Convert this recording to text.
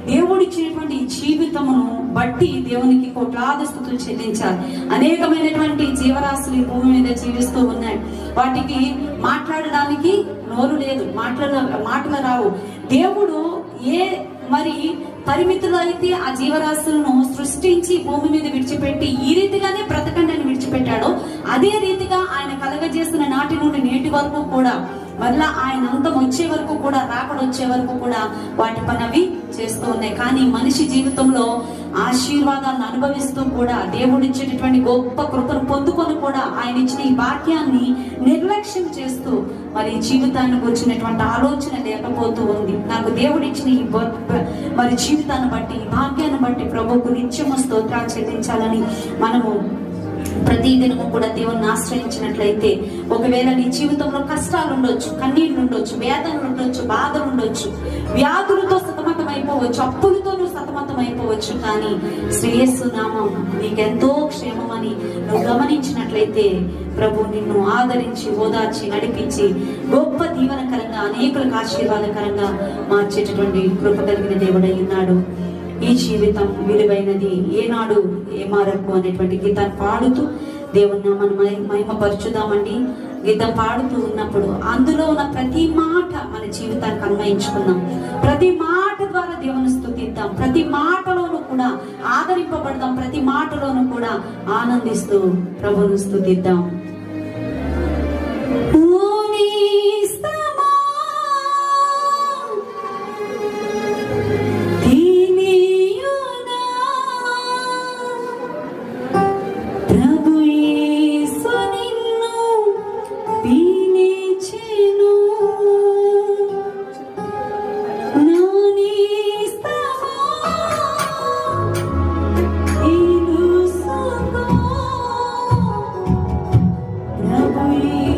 దేవుడిచ్చినటువంటి జీవితమును బట్టి దేవునికి కోట్లాది స్తుతులు చెల్లించాలి. అనేకమైనటువంటి జీవరాశులు ఈ భూమి మీద జీవిస్తూ ఉన్నాయి. వాటికి మాట్లాడడానికి నోరు లేదు, మాటలు రావు. దేవుడు మరి పరిమితులు అయితే ఆ జీవరాశులను సృష్టించి భూమి మీద విడిచిపెట్టి ఈ రీతిగానే బ్రతకండి అని విడిచిపెట్టాడో, అదే రీతిగా ఆయన కలగజేసిన నాటి నుండి నేటి వరకు కూడా, మళ్ళా ఆయన అంతం వచ్చే వరకు కూడా, రాకడ వచ్చే వరకు కూడా వాటి పని అవి చేస్తూ ఉన్నాయి. కానీ మనిషి జీవితంలో ఆశీర్వాదాలను అనుభవిస్తూ కూడా, దేవుడిచ్చేటటువంటి గొప్ప కృపను పొందుకొని కూడా, ఆయన ఇచ్చిన ఈ భాగ్యాన్ని నిర్లక్ష్యం చేస్తూ మరి జీవితాన్ని గురించినటువంటి ఆలోచన లేకపోతూ ఉంది. నాకు దేవుడిచ్చిన ఈ మరి జీవితాన్ని బట్టి, ఈ భాగ్యాన్ని బట్టి ప్రభువుకు నిత్యము స్తోత్రాలు చెల్లించాలని మనము ప్రతి దినము కూడా దేవుణ్ణి ఆశ్రయించినట్లయితే, ఒకవేళ నీ జీవితంలో కష్టాలు ఉండొచ్చు, కన్నీళ్లు ఉండొచ్చు, వేదనలు ఉండొచ్చు, బాధలు ఉండొచ్చు, వ్యాధులతో సతమతం అయిపోవచ్చు, అప్పులతో నువ్వు సతమతం అయిపోవచ్చు, కానీ శ్రేయస్సు నామం నీకెంతో క్షేమమని నువ్వు గమనించినట్లయితే ప్రభు నిన్ను ఆదరించి, ఓదార్చి, నడిపించి గొప్ప దీవెనకరంగా, అనేకులకు ఆశీర్వాదకరంగా మార్చేటటువంటి కృప కలిగిన దేవుడై ఉన్నాడు. ఈ జీవితం విలువైనది, ఏనాడు ఏమారకు అనేటువంటి గీతాన్ని పాడుతూ దేవుని మనం మహిమపరచుదామండి. గీతం పాడుతూ ఉన్నప్పుడు అందులో ఉన్న ప్రతి మాట మన జీవితానికి అన్వయించుకుందాం. ప్రతి మాట ద్వారా దేవుని స్తుతిద్దాం. ప్రతి మాటలోనూ కూడా ఆదరింపబడదాం. ప్రతి మాటలోనూ కూడా ఆనందిస్తూ ప్రభువును స్తుతిద్దాం. Nabuhi